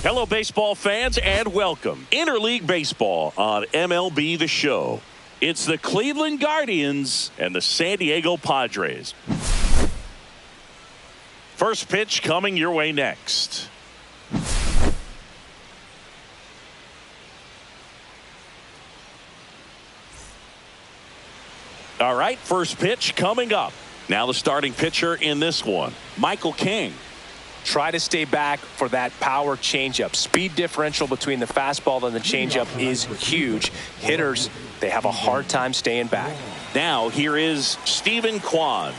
Hello, baseball fans, and welcome. Interleague Baseball on MLB The Show. It's the Cleveland Guardians and the San Diego Padres. First pitch coming your way next. All right, first pitch coming up. Now the starting pitcher in this one, Michael King. Try to stay back for that power changeup. Speed differential between the fastball and the changeup is huge. Hitters, they have a hard time staying back. Now here is Steven Kwan.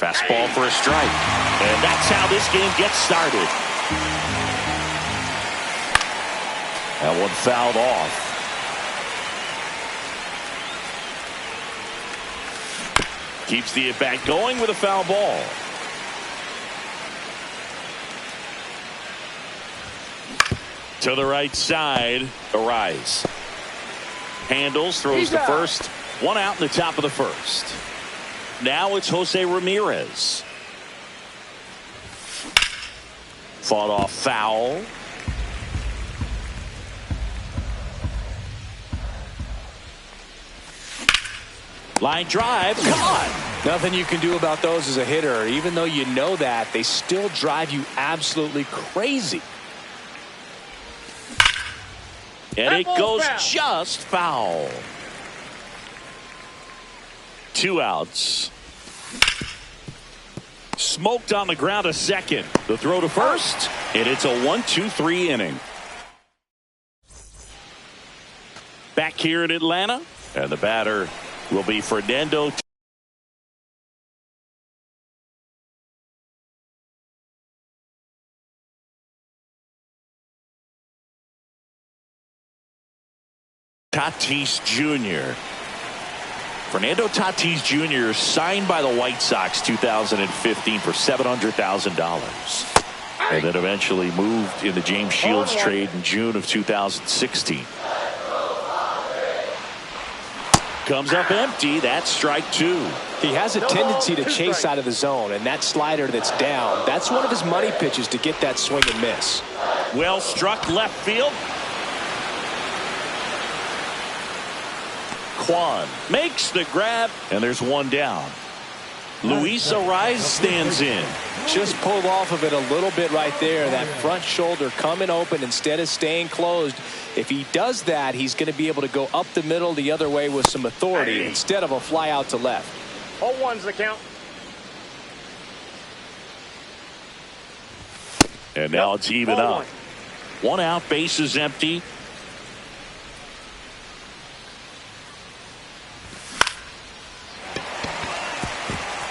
Fastball for a strike. And that's how this game gets started. That one fouled off. Keeps the at-bat going with a foul ball. To the right side, Arise. Handles, throws to first. One out in the top of the first. Now it's Jose Ramirez. Fought off foul. Line drive, caught. Nothing you can do about those as a hitter. Even though you know that, they still drive you absolutely crazy. And it goes just foul. 2 outs. Smoked on the ground a second. The throw to first, and it's a 1-2-3 inning. Back here in Atlanta, and the batter will be Fernando Tatis Jr. Fernando Tatis Jr. signed by the White Sox 2015 for $700,000. And then eventually moved in the James Shields trade in June of 2016. Comes up empty. That's strike 2. He has a tendency to chase out of the zone, and that slider that's down, that's one of his money pitches to get that swing and miss. Well struck left field. Kwan makes the grab, and there's one down. Luis Arise stands in. Just pulled off of it a little bit right there. That front shoulder coming open instead of staying closed. If he does that, he's going to be able to go up the middle the other way with some authority instead of a fly out to left. 0-1's the count. And now it's even up. 1 out, bases empty.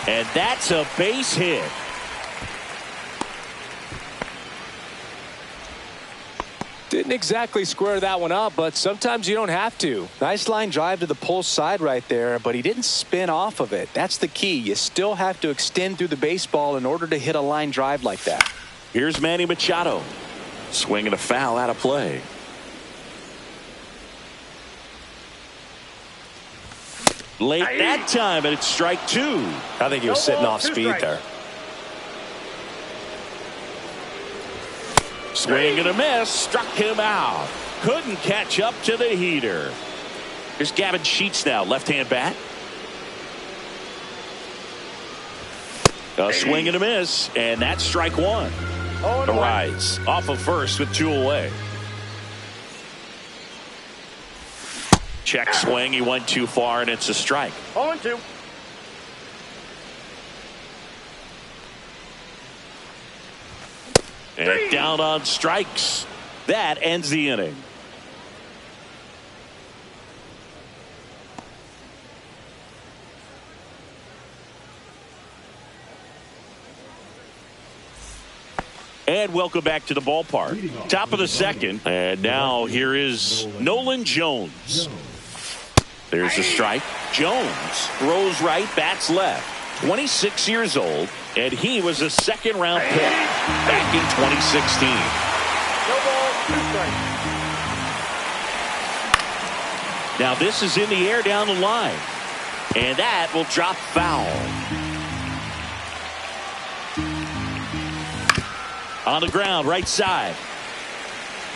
And that's a base hit. Didn't exactly square that one up, but sometimes you don't have to. Nice line drive to the pull side right there, but he didn't spin off of it. That's the key. You still have to extend through the baseball in order to hit a line drive like that. Here's Manny Machado. Swinging a foul out of play. Late that time, and it's strike 2. I think he was sitting off speed there. Swing and a miss. Struck him out. Couldn't catch up to the heater. Here's Gavin Sheets now. Left-hand bat. A swing and a miss. And that's strike 1. Arise off of first with 2 away. Check swing. He went too far, and it's a strike. 0-2. And down on strikes. That ends the inning. And welcome back to the ballpark. Top of the second. And now here is Nolan Jones. There's a strike. Jones throws right, bats left. 26 years old, and he was a second-round pick back in 2016. No ball, 2 strikes. Now this is in the air down the line, and that will drop foul. On the ground, right side.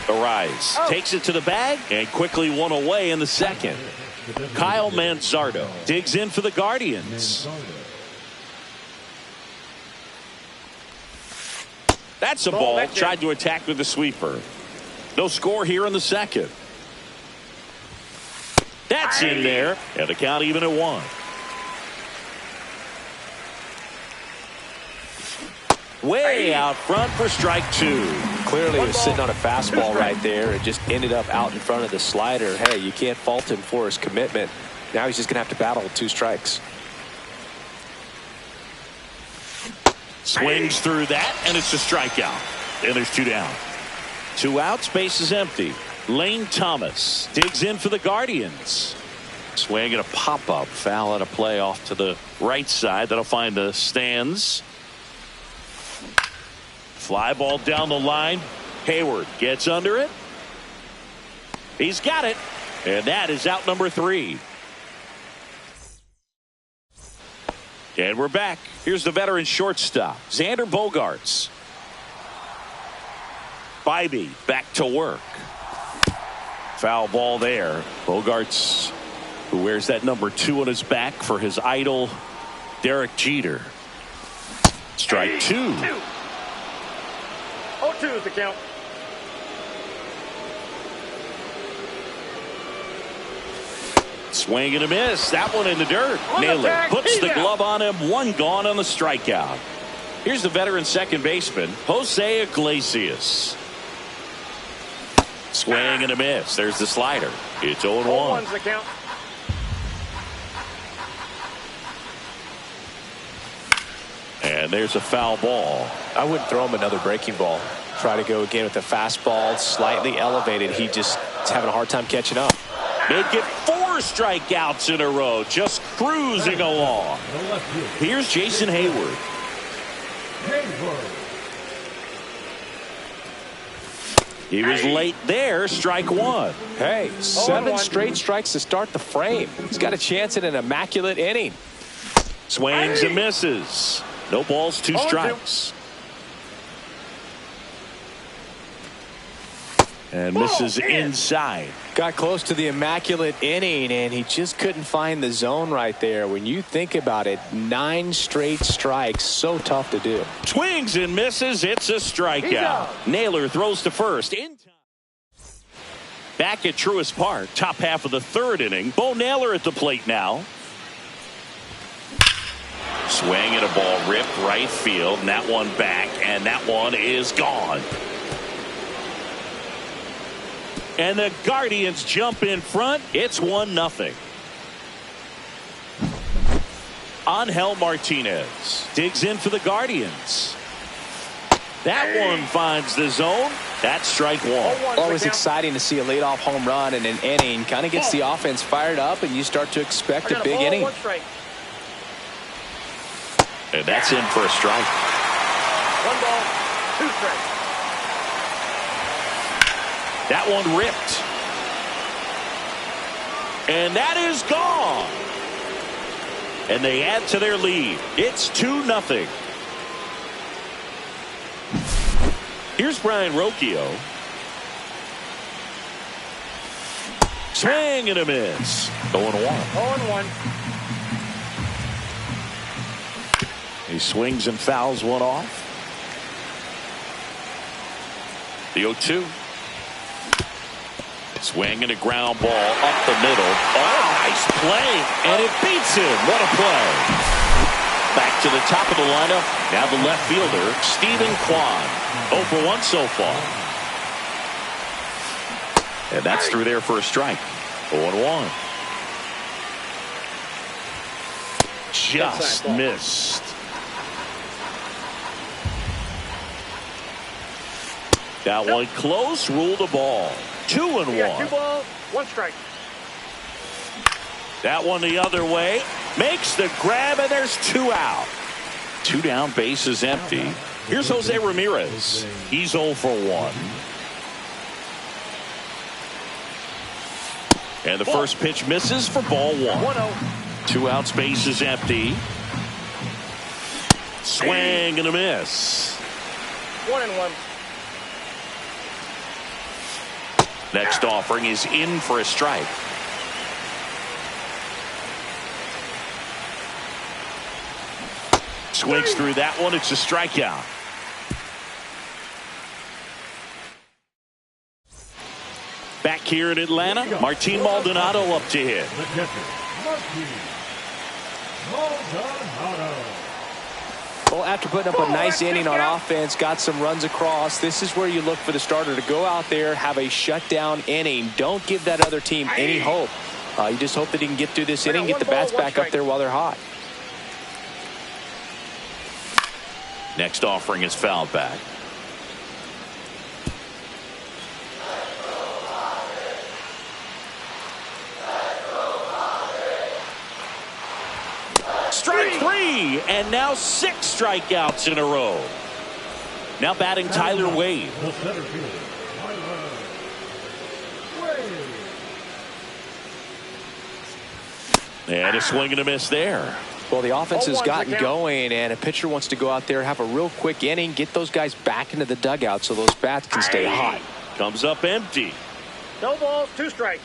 Arise takes it to the bag and quickly one away in the second. Kyle Manzardo digs in for the Guardians. That's a ball. Tried to attack with the sweeper. No score here in the second. That's in there. And the count even at 1. Way out front for strike 2. Clearly he was sitting on a fastball right there and just ended up out in front of the slider. Hey, you can't fault him for his commitment. Now he's just going to have to battle with 2 strikes. Swings through that, and it's a strikeout. And there's 2 down. 2 outs, base is empty. Lane Thomas digs in for the Guardians. Swing and a pop-up. Foul and a play off to the right side. That'll find the stands. Fly ball down the line. Hayward gets under it. He's got it. And that is out number 3. And we're back. Here's the veteran shortstop, Xander Bogaerts. Bybee back to work. Foul ball there. Bogaerts, who wears that number 2 on his back for his idol, Derek Jeter. Strike 2. 0-2 is the count. Swing and a miss. That one in the dirt. Naylor puts the glove on him. 1 gone on the strikeout. Here's the veteran second baseman, Jose Iglesias. Swing and a miss. There's the slider. It's 0-1. 0-1's the count. And there's a foul ball. I wouldn't throw him another breaking ball. Try to go again with the fastball, slightly elevated. He just is having a hard time catching up. Make it 4 strikeouts in a row, just cruising along. Here's Jason Hayward. He was late there, strike 1. Hey, 7 straight strikes to start the frame. He's got a chance at an immaculate inning. Swings and misses. No balls, 2 strikes. And misses inside. Got close to the immaculate inning, and he just couldn't find the zone right there. When you think about it, 9 straight strikes, so tough to do. Swings and misses. It's a strikeout. Naylor throws to first. In time. Back at Truist Park, top half of the 3rd inning. Bo Naylor at the plate now. Swing and a ball ripped right field, and that one back, and that one is gone. And the Guardians jump in front. It's 1-0. Angel Martinez digs in for the Guardians. That one finds the zone. That's strike 1. Always exciting to see a leadoff home run in an inning. Kind of gets the offense fired up, and you start to expect a big inning. And that's in for a strike. 1 ball, 2 strikes. That one ripped. And that is gone. And they add to their lead. It's 2-0. Here's Brian Rocchio. Swing and a miss. 0-1. 0-1. He swings and fouls one off. The 0-2. Swing and a ground ball up the middle. Oh, nice play. And it beats him. What a play. Back to the top of the lineup. Now the left fielder, Stephen Kwan. 0 for 1 so far. And that's through there for a strike. 0-1. Just missed. That one close, ruled a ball. 2-1. 2 balls, 1 strike. That one the other way. Makes the grab, and there's 2 out. 2 down, base is empty. Here's Jose Ramirez. He's 0 for 1. And the first pitch misses for ball 1. 1-0. 2 outs, base is empty. Swing and a miss. 1-1. Next offering is in for a strike. Swings through that one. It's a strikeout. Back here in Atlanta, Martin Maldonado up to hit. Well, after putting up a nice inning on offense, got some runs across, this is where you look for the starter to go out there, have a shutdown inning. Don't give that other team any hope. You just hope that he can get through this inning, get the bats back up there while they're hot. Next offering is fouled back. Strike three, and now 6 strikeouts in a row. Now batting Tyler Wade. And a swing and a miss there. Well, the offense has gotten going, and a pitcher wants to go out there, have a real quick inning, get those guys back into the dugout so those bats can stay hot. Comes up empty. No balls, 2 strikes.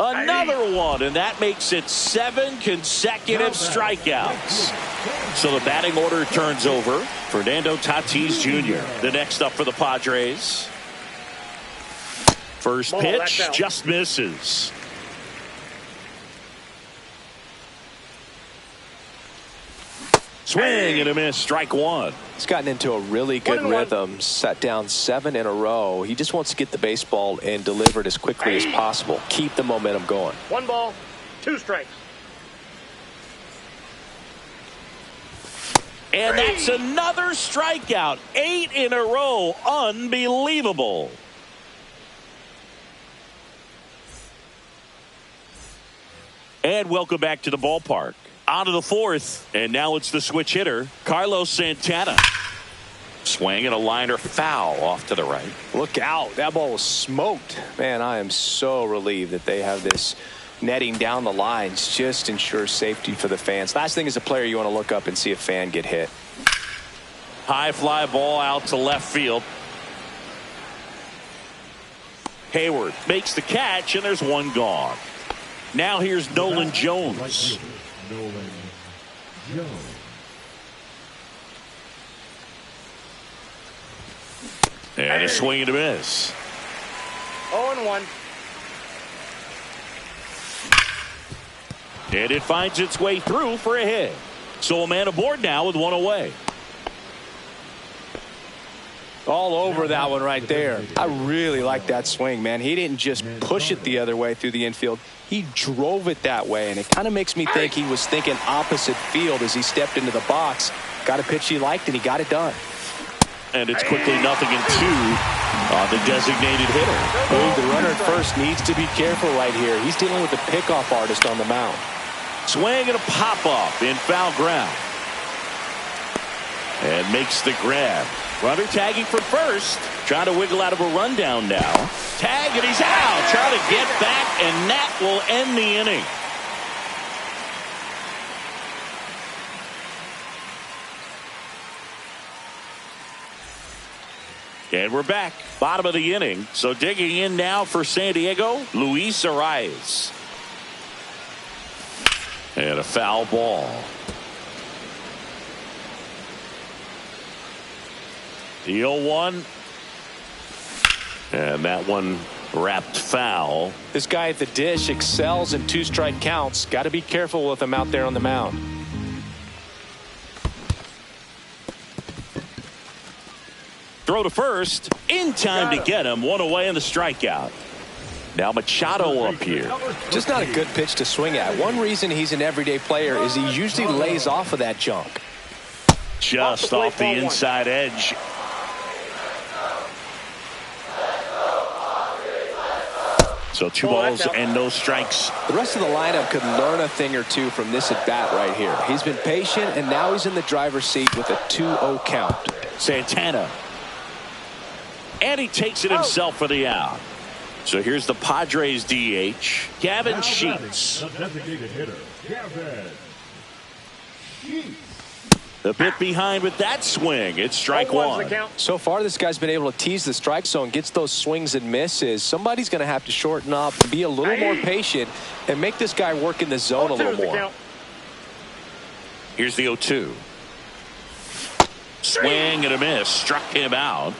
Another one, and that makes it 7 consecutive strikeouts. So the batting order turns over. Fernando Tatis Jr., the next up for the Padres. First pitch just misses. Swing and a miss, strike 1. He's gotten into a really good rhythm, set down 7 in a row. He just wants to get the baseball and deliver it as quickly as possible. Keep the momentum going. 1 ball, 2 strikes. And that's another strikeout. 8 in a row. Unbelievable. And welcome back to the ballpark. On to the 4th, and now it's the switch hitter, Carlos Santana. Swing and a liner foul off to the right. Look out. That ball was smoked. Man, I am so relieved that they have this netting down the lines. Just ensures safety for the fans. Last thing as a player, you want to look up and see a fan get hit. High fly ball out to left field. Hayward makes the catch, and there's one gone. Now here's Nolan Jones. And a swing and a miss. 0-1. And it finds its way through for a hit. So a man aboard now with 1 away. All over that one right there. I really like that swing, man. He didn't just push it the other way through the infield. He drove it that way, and it kind of makes me think he was thinking opposite field as he stepped into the box. Got a pitch he liked, and he got it done. And it's quickly 0-2 on the designated hitter. The runner at first needs to be careful right here. He's dealing with the pickoff artist on the mound. Swing and a pop-up in foul ground. And makes the grab. Runner tagging for first. Trying to wiggle out of a rundown now. Tag, and he's out. Trying to get back, and that will end the inning. And we're back. Bottom of the inning. So digging in now for San Diego, Luis Arias. And a foul ball. The 0-1. And that one wrapped foul. This guy at the dish excels in 2-strike counts. Got to be careful with him out there on the mound. Throw to first. In time to get him. 1 away in the strikeout. Now Machado up here. Just not a good pitch to swing at. One reason he's an everyday player is he usually lays off of that junk. Just off the inside edge. So 2 balls and no strikes. The rest of the lineup could learn a thing or two from this at bat right here. He's been patient, and now he's in the driver's seat with a 2-0 count. Santana. And he takes it himself for the out. So here's the Padres DH, Gavin Sheets. A bit behind with that swing. It's strike one. So far, this guy's been able to tease the strike zone, gets those swings and misses. Somebody's going to have to shorten up, be a little more patient, and make this guy work in the zone a little more. Here's the 0-2. Swing and a miss. Struck him out.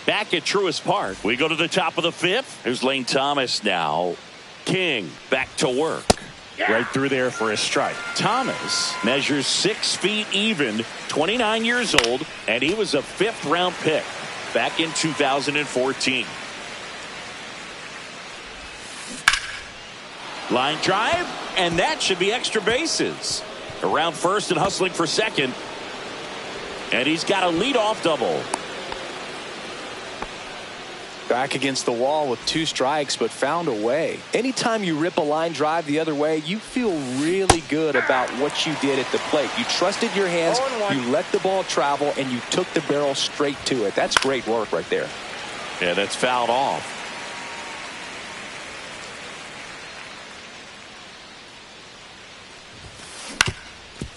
Back at Truist Park. We go to the top of the fifth. There's Lane Thomas now. King back to work. Right through there for a strike. Thomas measures 6 feet even, 29 years old, and he was a 5th round pick back in 2014. Line drive, and that should be extra bases. Around first and hustling for second. And he's got a leadoff double. Back against the wall with 2 strikes, but found a way. Anytime you rip a line drive the other way, you feel really good about what you did at the plate. You trusted your hands, you let the ball travel, and you took the barrel straight to it. That's great work right there. Yeah, that's fouled off.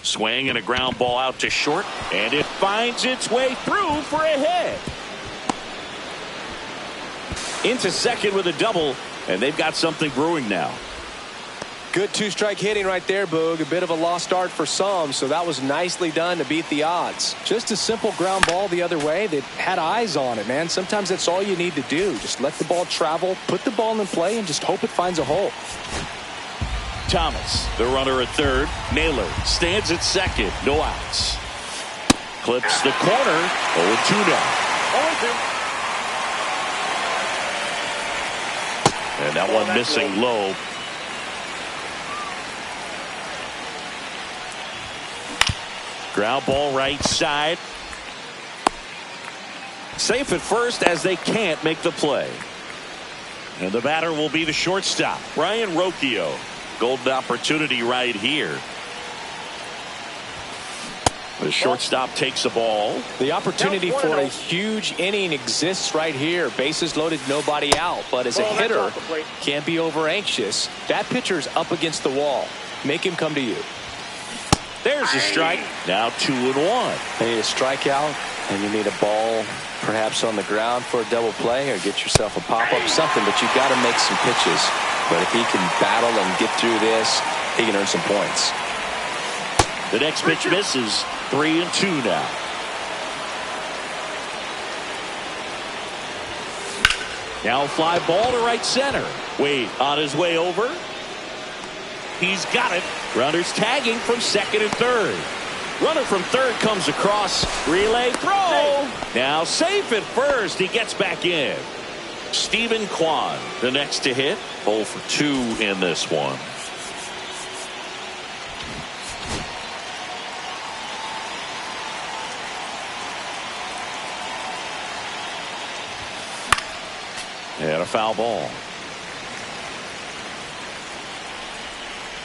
Swing and a ground ball out to short, and it finds its way through for a hit. Into second with a double, and they've got something brewing now. Good 2-strike hitting right there, Boog. A bit of a lost art for some, so that was nicely done to beat the odds. Just a simple ground ball the other way that had eyes on it, man. Sometimes that's all you need to do. Just let the ball travel, put the ball in play, and just hope it finds a hole. Thomas, the runner at third. Naylor stands at second. No outs. Clips the corner. 0-2 now. 0-2. And that one missing low. Ground ball right side. Safe at first as they can't make the play. And the batter will be the shortstop, Ryan Rocchio. Golden opportunity right here. The shortstop takes the ball. The opportunity for a huge inning exists right here. Bases loaded, nobody out. But as a hitter, can't be over anxious. That pitcher's up against the wall. Make him come to you. There's a strike. Now 2-1. You need a strikeout, and you need a ball perhaps on the ground for a double play, or get yourself a pop-up, something. But you've got to make some pitches. But if he can battle and get through this, he can earn some points. The next pitch misses. 3-2 now. Now fly ball to right center. Wade on his way over. He's got it. Runners tagging from second and third. Runner from third comes across. Relay throw. Now safe at first. He gets back in. Stephen Kwan, the next to hit. 0 for 2 in this one. And a foul ball.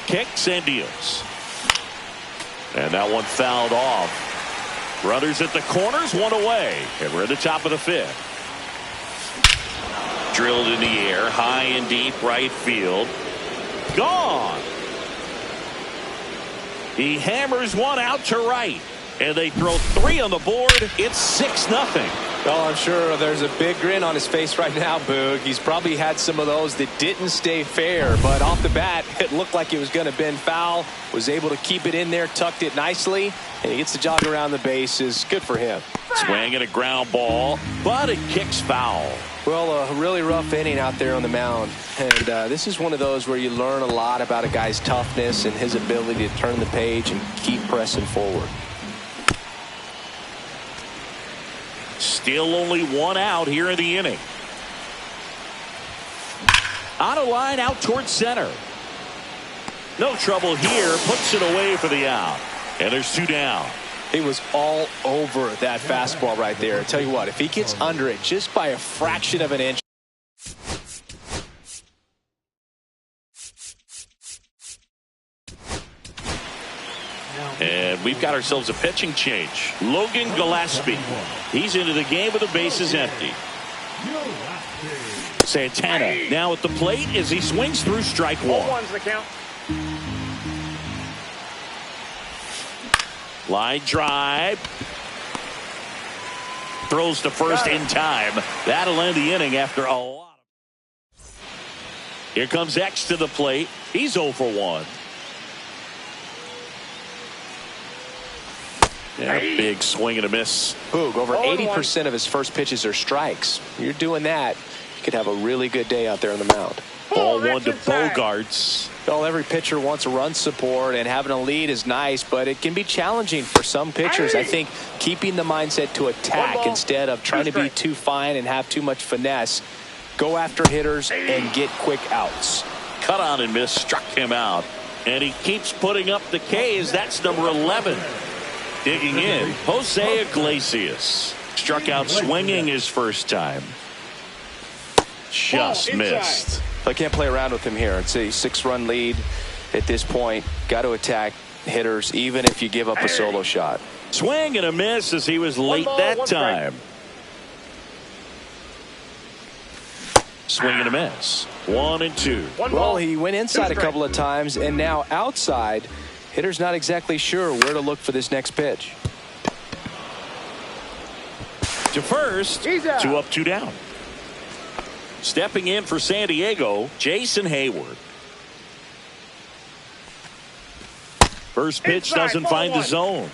Kicks and deals. And that one fouled off. Runners at the corners, 1 away. And we're at the top of the 5th. Drilled in the air, high and deep right field. Gone. He hammers one out to right. And they throw 3 on the board. It's 6-0. Oh, I'm sure there's a big grin on his face right now, Boog. He's probably had some of those that didn't stay fair, but off the bat, it looked like it was going to bend foul. Was able to keep it in there, tucked it nicely, and he gets the jog around the bases. Good for him. Swing and a ground ball, but it kicks foul. Well, a really rough inning out there on the mound, and this is one of those where you learn a lot about a guy's toughness and his ability to turn the page and keep pressing forward. Still only 1 out here in the inning. On a line out towards center. No trouble here. Puts it away for the out. And there's 2 down. He was all over that fastball right there. I tell you what, if he gets under it just by a fraction of an inch. And we've got ourselves a pitching change. Logan Gillespie. He's into the game with the bases empty. Santana now at the plate as he swings through strike 1. 0-1's the count. Line drive. Throws to first in time. That'll end the inning after a lot. Here comes X to the plate. He's 0 for 1. Yeah, big swing and a miss. Boog, over 80% of his first pitches are strikes. You're doing that, you could have a really good day out there on the mound. Ball 1 to Bogarts. Well, every pitcher wants a run support, and having a lead is nice, but it can be challenging for some pitchers. I think keeping the mindset to attack instead of trying to be too fine and have too much finesse. Go after hitters and get quick outs. Cut on and miss, struck him out. And he keeps putting up the Ks. That's number 11. Digging in, Jose Iglesias. Struck out swinging his first time. Just missed. I can't play around with him here. It's a 6-run lead at this point. Got to attack hitters even if you give up a solo shot. Swing and a miss as he was late that time. Swing and a miss. 1 and 2. Well, he went inside a couple of times and now outside. Hitter's not exactly sure where to look for this next pitch. To first, 2 up, 2 down. Stepping in for San Diego, Jason Hayward. First pitch doesn't find the zone.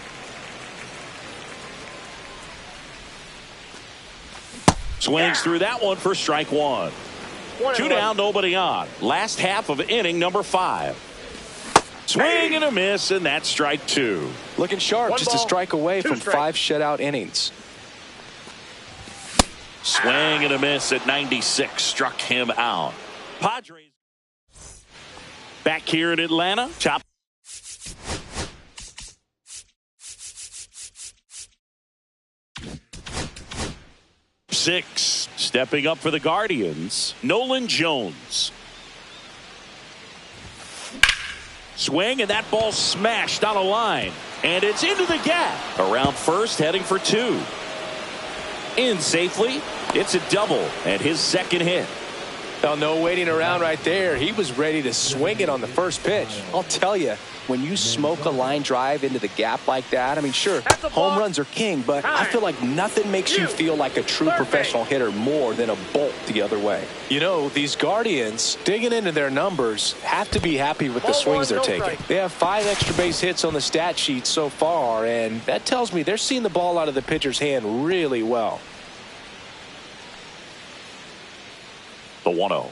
Swings through that one for strike 1. 2 down, nobody on. Last half of inning number 5. Swing and a miss, and that's strike 2. Looking sharp, just a strike away from 5 shutout innings. Swing and a miss at 96, struck him out. Padres back here in Atlanta. Top 6. Stepping up for the Guardians, Nolan Jones. Swing, and that ball smashed on a line. And it's into the gap. Around first, heading for 2. In safely. It's a double and his second hit. Well, no waiting around right there. He was ready to swing it on the first pitch. I'll tell you, when you smoke a line drive into the gap like that, I mean, sure, home runs are king, but I feel like nothing makes you feel like a true professional hitter more than a bolt the other way. You know, these Guardians, digging into their numbers, have to be happy with the swings they're taking. They have 5 extra base hits on the stat sheet so far, and that tells me they're seeing the ball out of the pitcher's hand really well. The 1-0.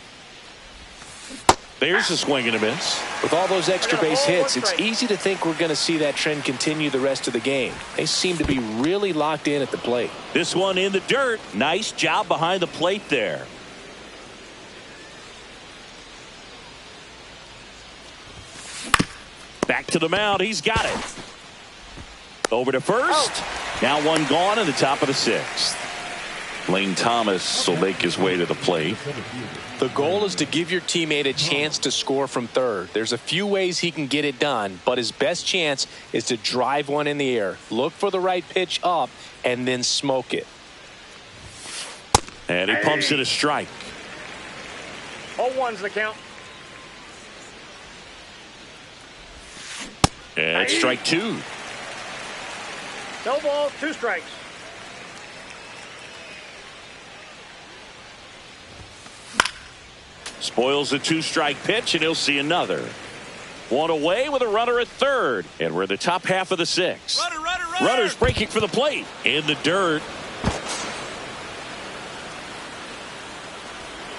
There's a swing and a miss. With all those extra base hits, it's easy to think we're going to see that trend continue the rest of the game. They seem to be really locked in at the plate. This one in the dirt. Nice job behind the plate there. Back to the mound. He's got it. Over to first. Now 1 gone in the top of the 6th. Lane Thomas will make his way to the plate. The goal is to give your teammate a chance to score from third. There's a few ways he can get it done, but his best chance is to drive one in the air. Look for the right pitch up and then smoke it. And he pumps it a strike. 0-1's the count. And it's strike 2. No balls, 2 strikes. Spoils a 2-strike pitch, and he'll see another. 1 away with a runner at third. And we're in the top half of the 6th. Runner. Runners breaking for the plate. In the dirt.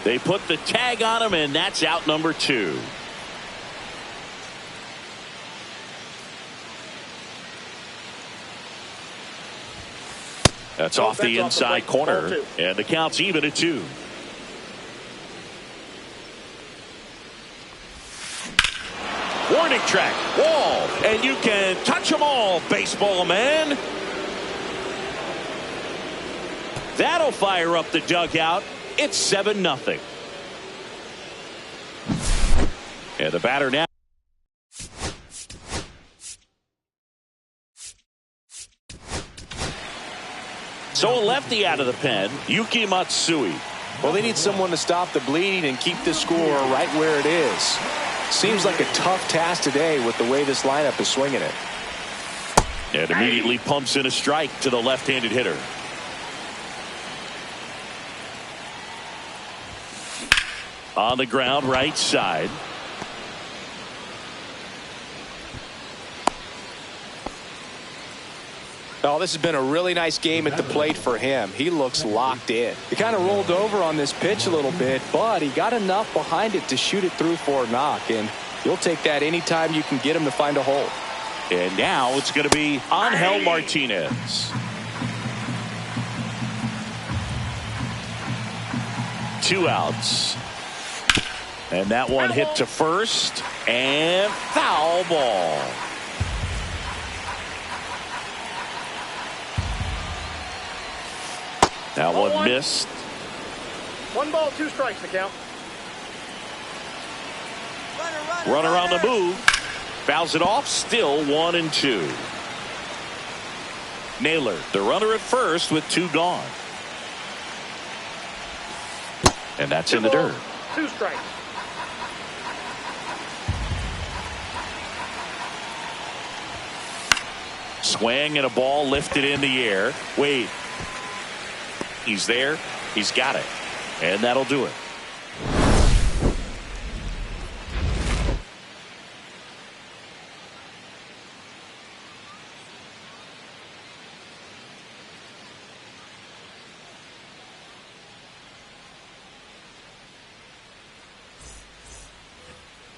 They put the tag on him, and that's out number 2. That's off the inside corner, and the count's even at 2. Warning track, wall, and you can touch them all, baseball man. That'll fire up the dugout. It's 7-0. And the batter now. So a lefty out of the pen, Yuki Matsui. Well, they need someone to stop the bleeding and keep the score right where it is. Seems like a tough task today with the way this lineup is swinging it. And immediately pumps in a strike to the left-handed hitter. On the ground, right side. Oh, this has been a really nice game at the plate for him. He looks locked in. He kind of rolled over on this pitch a little bit, but he got enough behind it to shoot it through for a knock, and you'll take that anytime you can get him to find a hole. And now it's going to be Angel Martinez. 2 outs. And that one hit to first, and foul ball. That one missed. 1 ball, 2 strikes to count. Runner on the move. Fouls it off. Still 1-2. Naylor, the runner at first with 2 gone. And that's in the dirt. 2 strikes. Swing and a ball lifted in the air. Wait. He's there. He's got it. And that'll do it.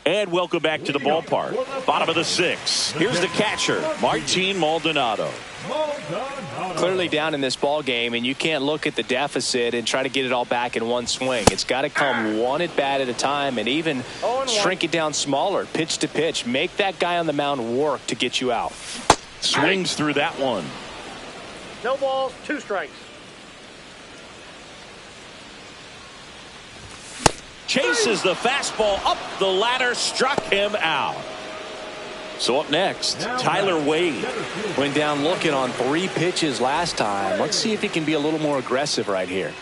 And welcome back to the ballpark. Bottom of the 6th. Here's the catcher, Martin Maldonado. Clearly down in this ball game, and you can't look at the deficit and try to get it all back in one swing. It's got to come one at bat at a time, and even shrink it down smaller, pitch to pitch. Make that guy on the mound work to get you out. Swings through that one. No balls, 2 strikes. Chases the fastball up the ladder, struck him out. So up next, Tyler Wade. Went down looking on 3 pitches last time. Let's see if he can be a little more aggressive right here.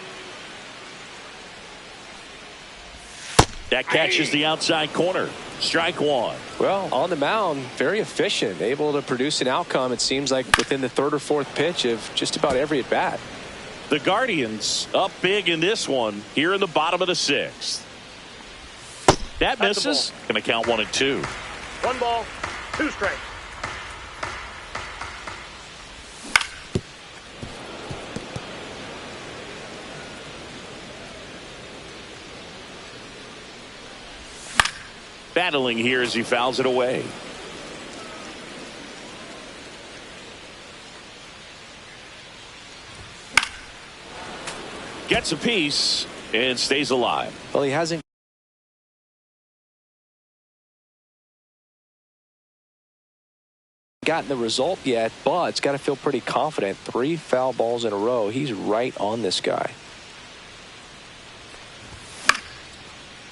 That catches the outside corner. Strike 1. Well, on the mound, very efficient, able to produce an outcome, it seems like, within the 3rd or 4th pitch of just about every at bat. The Guardians up big in this one here in the bottom of the 6th. That misses. Going to count 1-2. 1 ball, 2 strikes. Battling here as he fouls it away. Gets a piece and stays alive. Well, he hasn't gotten the result yet, but it's got to feel pretty confident. 3 foul balls in a row. He's right on this guy.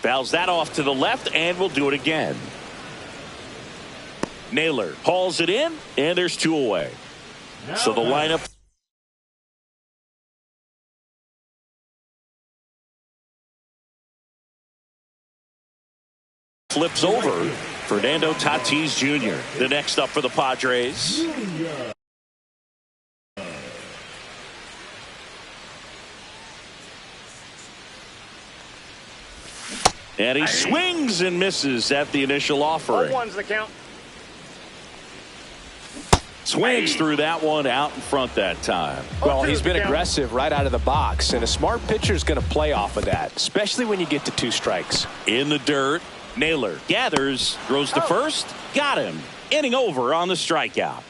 Fouls that off to the left, and will do it again. Naylor hauls it in, and there's 2 away. So the lineup flips over. Fernando Tatis Jr. the next up for the Padres. And he swings and misses at the initial offering. 1's the count. Swings through that one, out in front that time. Well, he's been aggressive right out of the box, and a smart pitcher is going to play off of that, especially when you get to 2 strikes. In the dirt, Naylor gathers, throws to first, got him. Inning over on the strikeout.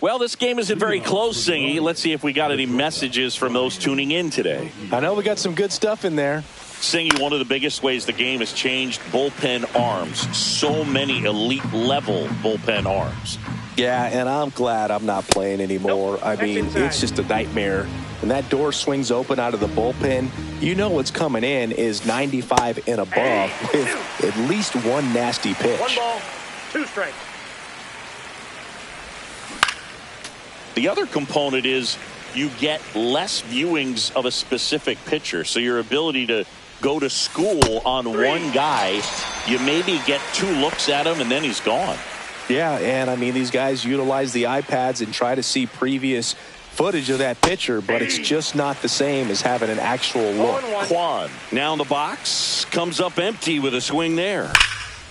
Well, this game isn't very close, Singy. Let's see if we got any messages from those tuning in today. I know we got some good stuff in there. Singy, one of the biggest ways the game has changed, bullpen arms. So many elite level bullpen arms. Yeah, and I'm glad I'm not playing anymore. I mean, it's just a nightmare. When that door swings open out of the bullpen, you know what's coming in is 95 and above with at least 1 nasty pitch. 1 ball, 2 strikes. The other component is you get less viewings of a specific pitcher, so your ability to go to school on one guy, you maybe get 2 looks at him and then he's gone. Yeah, and I mean, these guys utilize the iPads and try to see previous footage of that pitcher, but it's just not the same as having an actual look. Quan now in the box, comes up empty with a swing there.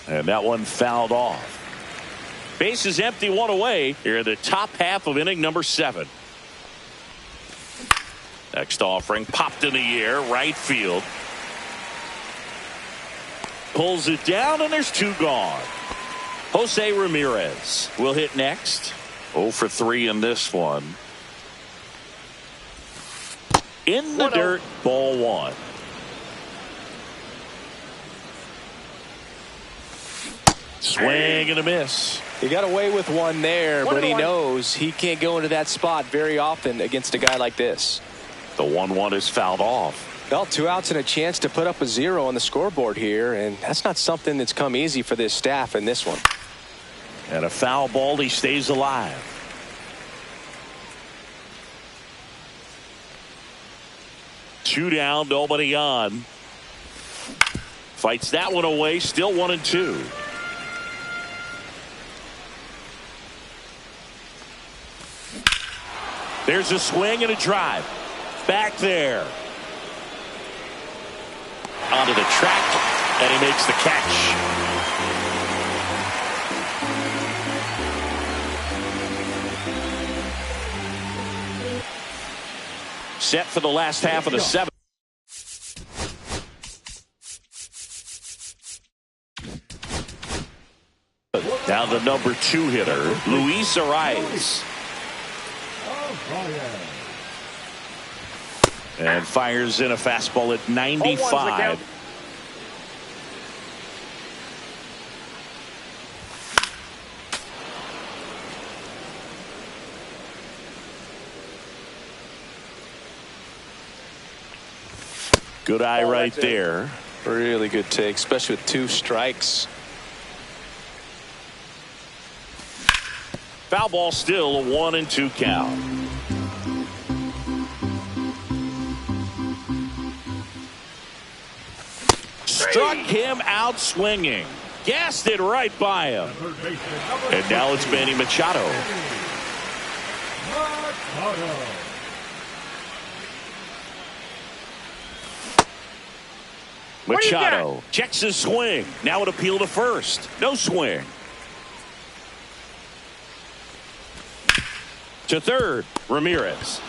And that one fouled off. Base is empty, 1 away. Here in the top half of inning number 7. Next offering popped in the air, right field. Pulls it down, and there's 2 gone. Jose Ramirez will hit next. 0 for 3 in this one. In the dirt, ball 1. Swing and a miss. He got away with one there, but he knows he can't go into that spot very often against a guy like this. The 1-1 is fouled off. Well, 2 outs and a chance to put up a 0 on the scoreboard here, and that's not something that's come easy for this staff in this one. And a foul ball, he stays alive. Two down, nobody on. Fights that one away, still 1-2. There's a swing and a drive. Back there. Onto the track, and he makes the catch. Set for the last half of the 7th. Now the number 2 hitter, Luis Arias. And fires in a fastball at 95. Good eye right there. Really good take, especially with 2 strikes. Foul ball, still a 1-2 count. Struck him out swinging. Gassed it right by him. And now it's Manny Machado. Machado checks his swing. Now an appeal to first. No swing. To third, Ramirez.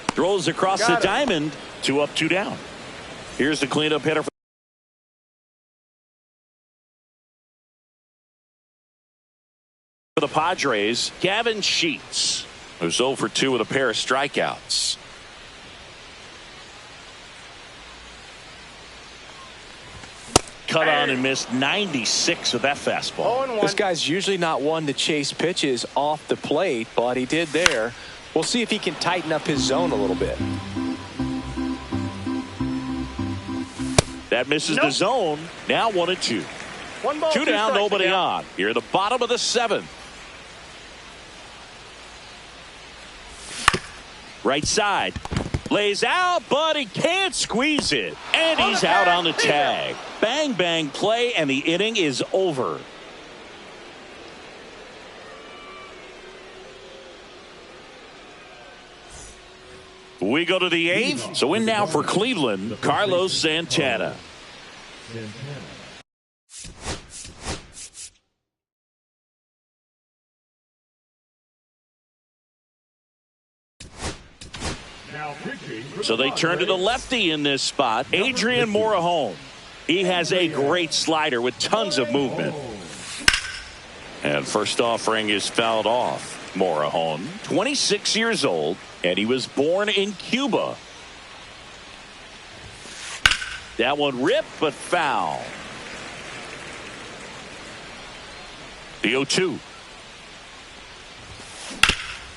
Throws across the diamond. 2 up, 2 down. Here's the cleanup hitter for the Padres, Gavin Sheets, who's 0 for 2 with a pair of strikeouts. Cut on and missed 96 with that fastball. This guy's usually not one to chase pitches off the plate, but he did there. We'll see if he can tighten up his zone a little bit. That misses the zone. Now 1-2. 1 ball, 2 down, nobody on. Here at the bottom of the 7th. Right side. Lays out, but he can't squeeze it. And he's out on the tag. Bang, bang play, and the inning is over. We go to the 8th. So in now for Cleveland, Carlos Santana. So they turn to the lefty in this spot, Adrian Morejon. He has a great slider with tons of movement. And first offering is fouled off. Morejon, 26 years old, and he was born in Cuba. That one ripped, but foul. The 0-2.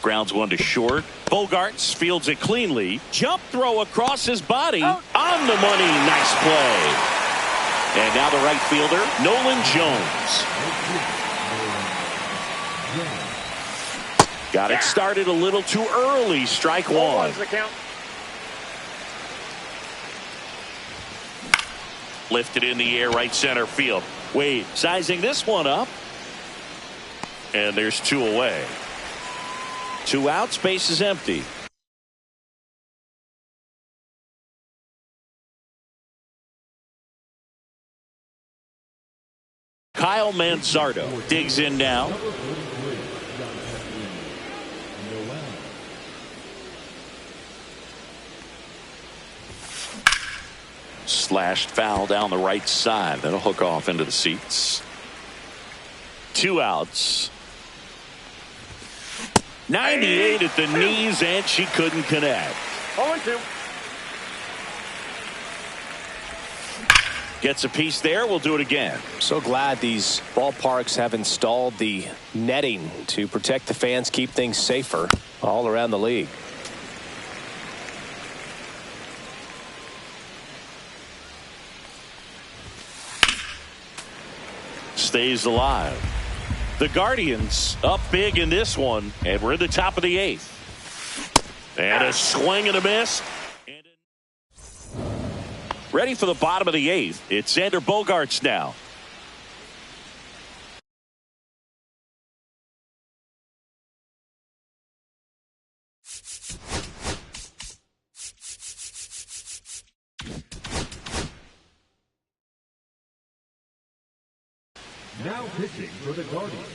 Grounds one to short. Bogarts fields it cleanly. Jump throw across his body. On the money. Nice play. And now the right fielder, Nolan Jones. Got it started a little too early. Strike 1. Lifted in the air, right center field. Wade sizing this one up. And there's 2 away. 2 outs, base is empty. Kyle Manzardo digs in now. Slashed foul down the right side. That'll hook off into the seats. 2 outs. 98 at the knees, and she couldn't connect. 0-2. Gets a piece there. We'll do it again. So glad these ballparks have installed the netting to protect the fans, keep things safer all around the league. Stays alive. The Guardians up big in this one, and we're in the top of the 8th. And a swing and a miss. Ready for the bottom of the 8th. It's Xander Bogaerts now. Now pitching for the Guardians,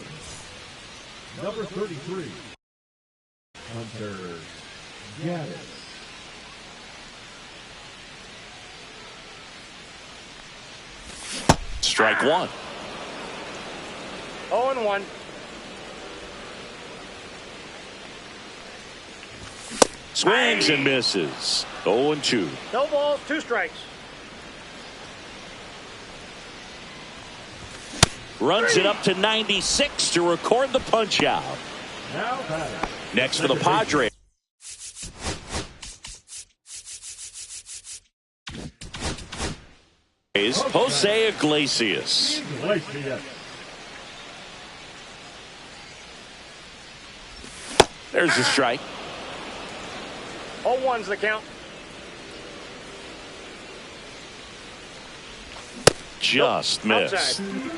number 33, Hunter Gaddis. Strike 1. 0-1. Swings and misses. 0-2. No balls, 2 strikes. Runs it up to 96 to record the punch out. Now batting. Next for the Padres. Jose Iglesias. There's a strike. 0-1's the count. Just missed. Outside.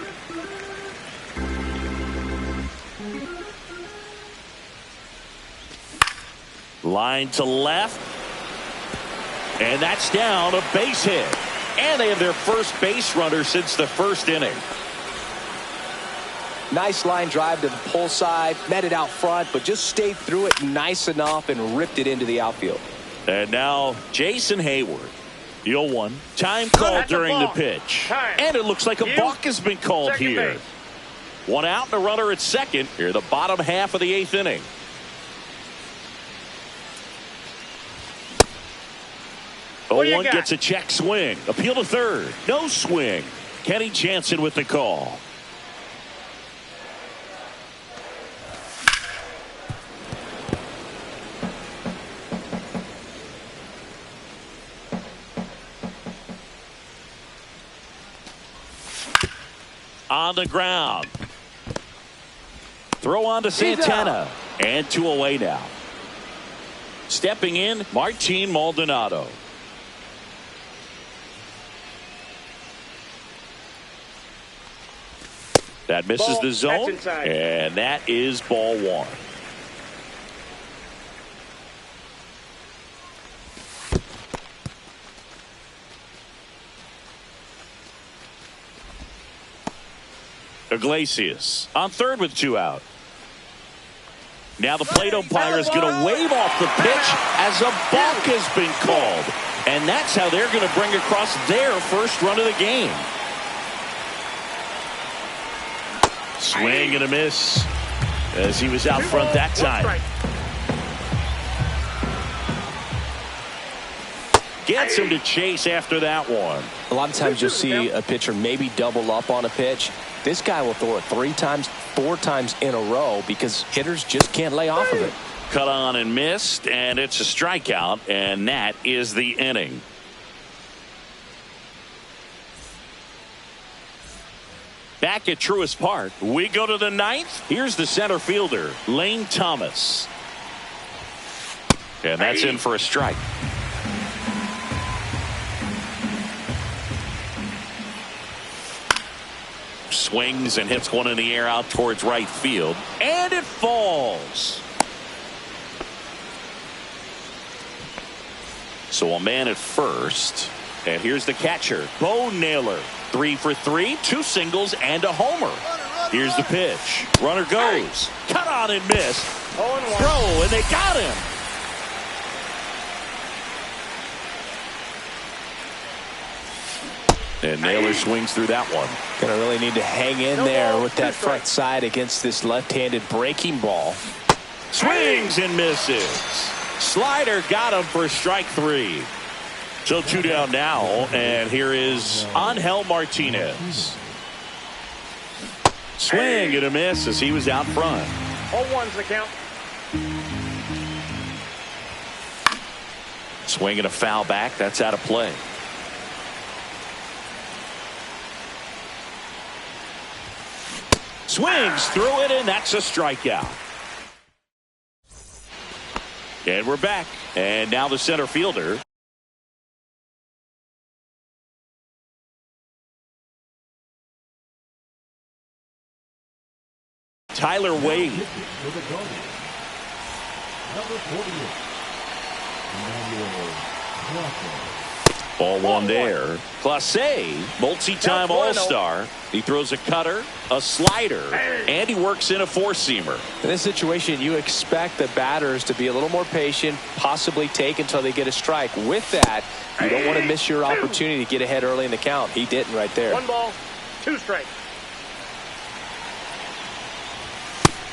Line to left. And that's down, a base hit. And they have their first base runner since the first inning. Nice line drive to the pull side, met it out front, but just stayed through it nice enough and ripped it into the outfield. And now Jason Hayward. 0-1. Time called during the pitch. Time. And it looks like a balk has been called Second here. base. 1 out and a runner at second. Here the bottom half of the 8th inning. What do you 0-1 got? gets a check swing. Appeal to third. No swing. Kenny Jansen with the call. On the ground. Throw on to Santana. And 2 away now. Stepping in, Martin Maldonado. That misses Ball. the zone. That's inside. And that is ball 1. Iglesias on third with 2 out. Now the plate umpire is going to wave off the pitch as a balk has been called. And that's how they're going to bring across their first run of the game. Swing and a miss as he was out front that time. Gets him to chase after that one. A lot of times you'll see a pitcher maybe double up on a pitch. This guy will throw it 3 times, 4 times in a row because hitters just can't lay off of it. Cut on and missed, and it's a strikeout, and that is the inning. Back at Truist Park, we go to the 9th. Here's the center fielder, Lane Thomas. And that's in for a strike. Swings and hits one in the air out towards right field. And it falls. So a man at first. And here's the catcher, Bo Naylor. 3 for 3, 2 singles and a homer. Here's the pitch. Runner goes. Cut on and missed. Throw, and they got him. And Naylor swings through that one. Gonna really need to hang in there with that front side against this left-handed breaking ball. Swings and misses. Slider got him for strike 3. So 2 down now, and here is Angel Martinez. Swing and a miss as he was out front. 0-1's the count. Swing and a foul back. That's out of play. Swings through it, and that's a strikeout. And we're back. And now the center fielder. Tyler Wade. For the Guardians, number 48, Emmanuel Clase. Ball one there. Clase, multi-time All-Star. He throws a cutter, a slider, and he works in a four-seamer. In this situation, you expect the batters to be a little more patient, possibly take until they get a strike. With that, you don't want to miss your opportunity to get ahead early in the count. He didn't right there. 1 ball, 2 strikes.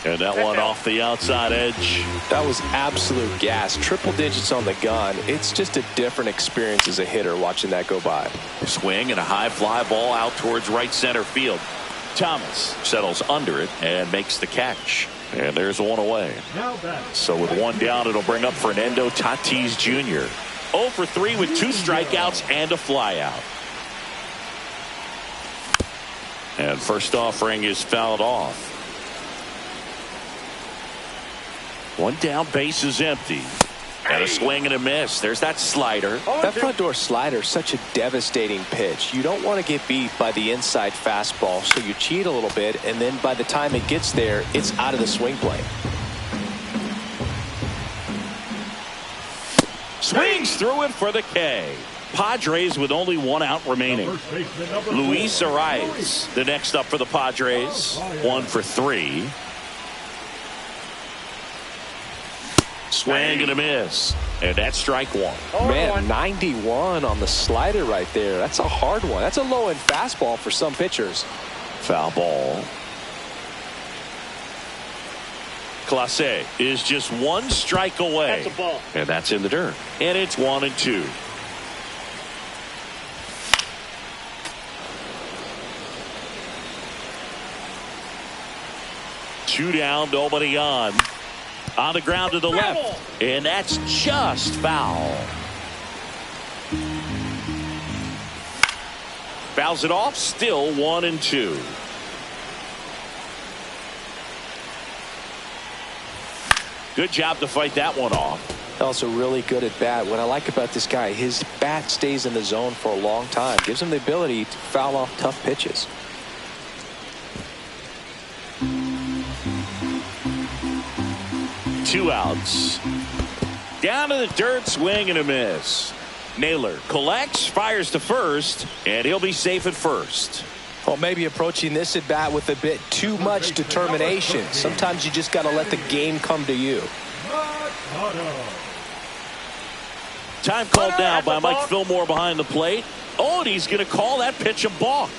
And that one off the outside edge. That was absolute gas. Triple digits on the gun. It's just a different experience as a hitter watching that go by. Swing and a high fly ball out towards right center field. Thomas settles under it and makes the catch. And there's one away. Now back. So with one down, it'll bring up Fernando Tatis Jr. 0 for 3 with 2 strikeouts and a flyout. And first offering is fouled off. One down, base is empty. And a swing and a miss. There's that slider. That front door slider is such a devastating pitch. You don't want to get beat by the inside fastball, so you cheat a little bit, and then by the time it gets there, it's out of the swing plane. Swings through it for the K. Padres with only 1 out remaining. Luis Arias, the next up for the Padres. 1 for 3. Swing and a miss. And that's strike 1. Man, 91 on the slider right there. That's a hard one. That's a low-end fastball for some pitchers. Foul ball. Clase is just 1 strike away. That's a ball. And that's in the dirt. And it's 1-2. Two down, nobody on. On the ground to the left. And that's just foul. Fouls it off. Still 1-2. Good job to fight that one off. Also really good at bat. What I like about this guy, his bat stays in the zone for a long time. Gives him the ability to foul off tough pitches. Two outs. Down to the dirt, swing and a miss. Naylor collects, fires to first, and he'll be safe at first. Well, maybe approaching this at bat with a bit too much determination. Sometimes you just got to let the game come to you. Time called down by Mike Fillmore behind the plate. Oh, and he's going to call that pitch a balk.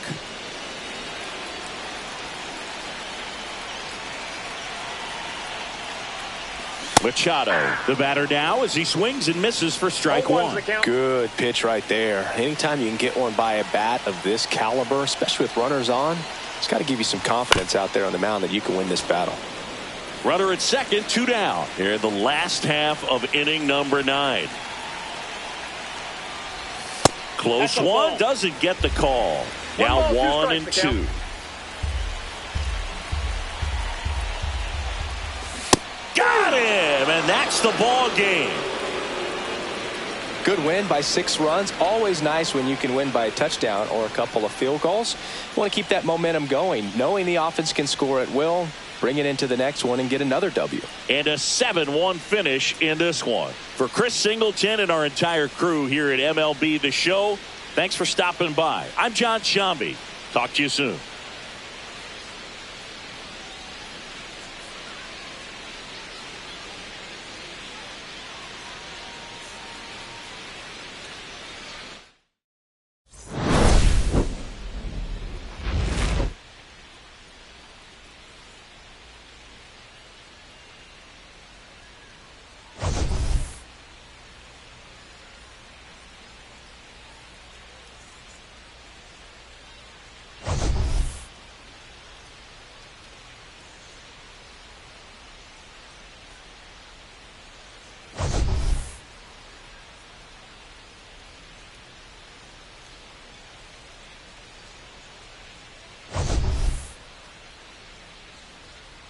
Machado, the batter now as he swings and misses for strike 1. Good pitch right there. Anytime you can get one by a bat of this caliber, especially with runners on, it's got to give you some confidence out there on the mound that you can win this battle. Runner at second, 2 down. Here in the last half of inning number 9. Close one, doesn't get the call. Now 1-2. Got him, and that's the ball game. Good win by 6 runs. Always nice when you can win by a touchdown or a couple of field goals. You want to keep that momentum going, knowing the offense can score at will, bring it into the next one and get another W. And a 7-1 finish in this one. For Chris Singleton and our entire crew here at MLB The Show, thanks for stopping by. I'm John Shambi. Talk to you soon.